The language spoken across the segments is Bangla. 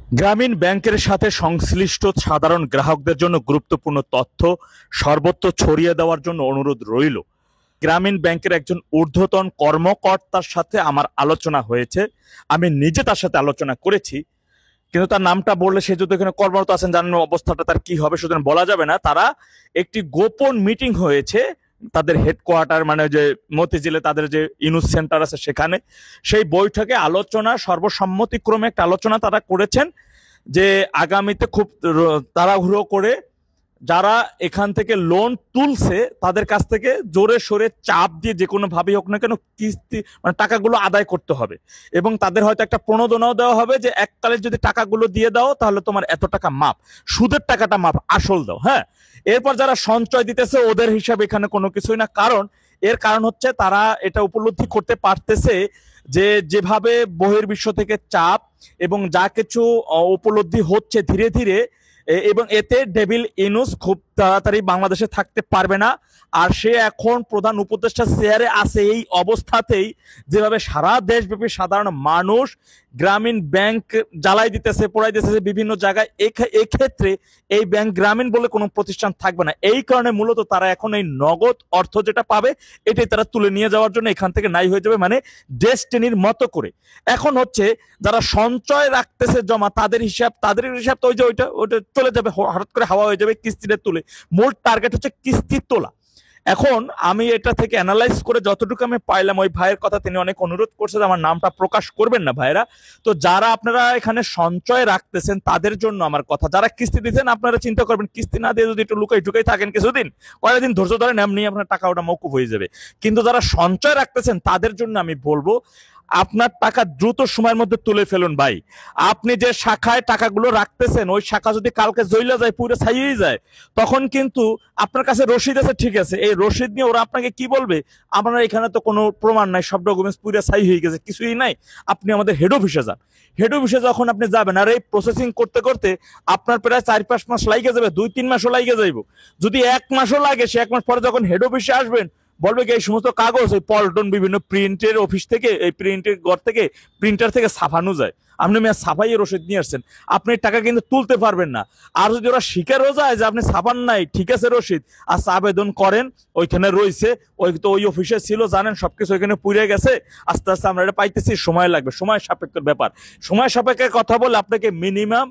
গ্রামীণ ব্যাংকের সাথে সংশ্লিষ্ট সাধারণ গ্রাহকদের জন্য গুরুত্বপূর্ণ তথ্য সর্বত্র ছড়িয়ে দেওয়ার জন্য অনুরোধ রইল। গ্রামীণ ব্যাংকের একজন ঊর্ধ্বতন কর্মকর্তার সাথে আমার আলোচনা হয়েছে। আমি নিজে তার সাথে আলোচনা করেছি, কিন্তু তার নামটা বললে সে যদি এখানে কর্মরত আছেন জানেন অবস্থাটা তার কি হবে, সুতরাং বলা যাবে না। তারা একটি গোপন মিটিং হয়েছে তাদের হেডকোয়ার্টার, মানে যে মতিঝিলে তাদের যে ইনুস সেন্টার আছে সেখানে। সেই বৈঠকে আলোচনা সর্বসম্মতিক্রমে একটা আলোচনা তারা করেছেন যে আগামীতে খুব তাড়াহুড়ো করে যারা এখান থেকে লোন তুলছে তাদের কাছ থেকে জোরে সোরে চাপ দিয়ে যে কোনো ভাবেই হোক না কেন কিস্তি মানে টাকাগুলো আদায় করতে হবে, এবং তাদের হয়তো একটা প্রণোদনাও দেওয়া হবে যে এককালে যদি টাকাগুলো দিয়ে দাও তাহলে তোমার এত টাকা মাপ, সুদের টাকাটা মাপ, আসল দাও। হ্যাঁ, এরপর যারা সঞ্চয় দিতেছে ওদের হিসাবে এখানে কোনো কিছুই না। এর কারণ হচ্ছে তারা এটা উপলব্ধি করতে পারতেছে যে যেভাবে বহির্বিশ্ব থেকে চাপ এবং যা কিছু উপলব্ধি হচ্ছে ধীরে ধীরে, এবং এতে ডেভিল ইনুস খুব তাড়াতাড়ি বাংলাদেশে থাকতে পারবে না। আর সে এখন প্রধান উপদেষ্টা চেয়ারে আছে, এই অবস্থাতেই যেভাবে সারা দেশব্যাপী সাধারণ মানুষ গ্রামীণ ব্যাংক জ্বালাই দিতেছে, পোড়াই দিতেছে বিভিন্ন জায়গায়, এক্ষেত্রে এই ব্যাংক গ্রামীণ বলে কোনো প্রতিষ্ঠান থাকবে না। এই কারণে মূলত তারা এখন এই নগদ অর্থ যেটা পাবে এটাই তারা তুলে নিয়ে যাওয়ার জন্য এখান থেকে নাই হয়ে যাবে, মানে ডেস্টিনির মতো করে। এখন হচ্ছে যারা সঞ্চয় রাখতেছে জমা তাদের হিসাব তো ওই যে ওইটা চলে যাবে, হঠাৎ করে হাওয়া হয়ে যাবে কিস্তিটা তুলে। মূল টার্গেট হচ্ছে কিস্তি তোলা। এখন আমি এটা থেকে অ্যানালাইজ করে যতটুকু আমি পাইলাম, ওই ভাইয়ের কথা তিনি অনেক অনুরোধ করছেন আমার নামটা প্রকাশ করবেন না ভাইরা। তো যারা আপনারা এখানে সঞ্চয় রাখতেছেন তাদের জন্য আমার কথা, যারা কিস্তি দিচ্ছেন আপনারা চিন্তা করবেন কিস্তি না দিয়ে যদি একটু লুকাই ঢুকাই থাকেন কিছুদিন, কয়েকদিন ধৈর্য ধরেন, এমনি আপনার টাকা ওটা মৌকুফ হয়ে যাবে। কিন্তু যারা সঞ্চয় রাখতেছেন তাদের জন্য আমি বলবো আপনার টাকা দ্রুত সময়ের মধ্যে তুলে ফেলুন ভাই। আপনি যে শাখায় টাকাগুলো রাখতেছেন ওই শাখা যদি কালকে জ্বলে যায়, পুরো ছাইয়ে যায়, তখন কিন্তু আপনার কাছে রসিদ আছে, ঠিক আছে, এই রসিদ নিয়ে ওরা আপনাকে কি বলবে, আপনার এখানে তো কোনো প্রমাণ নাই, সব ডকুমেন্টস পুরো ছাই হয়ে গেছে, কিছুই নাই, আপনি আমাদের হেড অফিসে যান। হেড অফিসে যখন আপনি যাবেন আর এই প্রসেসিং করতে করতে আপনার প্রায় 4-5 মাস লাগে যাবে, 2-3 মাসও লাগে যাইব। যদি 1 মাসও লাগে, সে 1 মাস পরে যখন হেড অফিসে আসবেন বলবে কি এই সমস্ত কাগজ ওই পল্টন বিভিন্ন প্রিন্টের অফিস থেকে, এই প্রিন্টের ঘর থেকে, প্রিন্টার থেকে ছাপানো যায়, আপনি ছাপাইয়ে রসিদ নিয়ে আসছেন, আপনি টাকা কিন্তু তুলতে পারবেন না। আর যদি ওরা স্বীকারও যায় যে আপনি ছাপান নাই, ঠিক আছে রসিদ, আচ্ছা আবেদন করেন, ওইখানে রয়েছে, ওই অফিসে ছিল জানেন, সবকিছু ওইখানে পুড়ে গেছে, আস্তে আস্তে আমরা এটা পাইতেছি, সময় লাগবে, সময় সাপেক্ষের ব্যাপার। সময় সাপেক্ষের কথা বলে আপনাকে মিনিমাম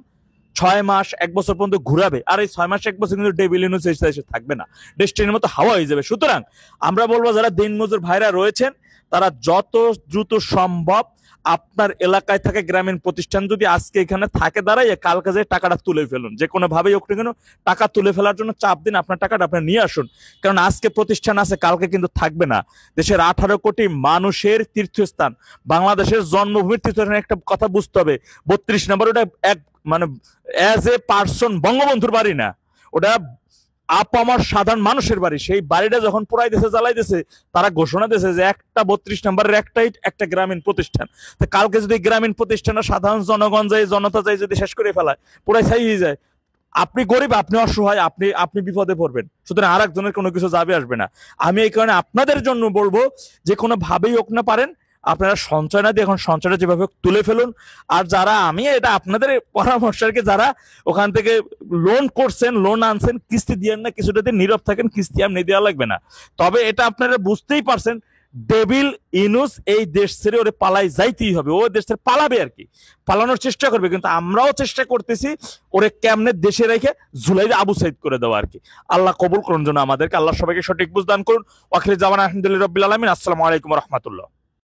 6 মাস 1 বছর পর্যন্ত ঘুরাবে। আর এই 6 মাস 1 বছর কিন্তু ডেভিল ইনুস এসে থাকবে না, ডেস্টিনির মতো হাওয়া হয়ে যাবে। সুতরাং আমরা বলবো যারা দিনমজুর ভাইরা রয়েছেন তারা যত দ্রুত সম্ভব আপনার এলাকায় থাকে গ্রামীণ প্রতিষ্ঠান যদি আজকে এখানে থাকে দাঁড়াই কালকে যে টাকাটা তুলে ফেলুন, যে কোনো ভাবেই হোক না কেন টাকা তুলে ফেলার জন্য চাপ দিন, আপনার টাকাটা আপনি নিয়ে আসুন। কারণ আজকে প্রতিষ্ঠান আছে, কালকে কিন্তু থাকবে না। দেশের 18 কোটি মানুষের তীর্থস্থান, বাংলাদেশের জন্মভূমির তীর্থস্থানের একটা কথা বুঝতে হবে, 32 নম্বর ওটা এক মানে অ্যাজ এ পার্সন বঙ্গবন্ধুর বাড়ি না, ওটা আমার সাধারণ মানুষের বাড়ি। সেই বাড়িটা যখন পোড়াই দিয়েছে, জ্বালাই দিয়েছে, তারা ঘোষণা দিয়েছে যে একটা 32 নম্বরের একটাই একটা গ্রামীণ প্রতিষ্ঠান। তো কালকে যদি গ্রামীণ প্রতিষ্ঠানটা সাধারণ জনগণ যায়, জনতা যায়, যদি শেষ করে ফেলায়, পোড়াই ছাই হয়ে যায়, আপনি গরিব, আপনি অসহায়, আপনি বিপদে পড়বেন। সুতরাং আর একজনের কোনো কিছু যাবে আসবে না। আমি এই কারণে আপনাদের জন্য বলবো যে কোনো ভাবেই হোক না পারেন আপনারা সঞ্চয় না দিয়ে এখন সঞ্চয়টা যেভাবে তুলে ফেলুন। আর যারা, আমি এটা আপনাদের পরামর্শ আর কি, যারা ওখান থেকে লোন করছেন, লোন আনছেন, কিস্তি দিয়েন না, কিছুটা দিন নীরব থাকেন, কিস্তি আপনি দেওয়া লাগবে না। তবে এটা আপনারা বুঝতেই পারছেন ডেভিল ইনুস এই দেশ ছেড়ে ওরে পালাই যাইতেই হবে, ও দেশ ছেড়ে পালাবে আর কি, পালানোর চেষ্টা করবে, কিন্তু আমরাও চেষ্টা করতেছি ওরে কেমনে দেশে রেখে ঝুলাই আবু সাইদ করে দেওয়া আর কি। আল্লাহ কবুল করুন জন্য আমাদেরকে, আল্লাহ সবাইকে সঠিক বুঝদান করুন। ওয়াখির জামান আলহামদুলিল্লাহ রাব্বিল আলামিন। আসসালামু আলাইকুম ওয়া রাহমাতুল্লাহ।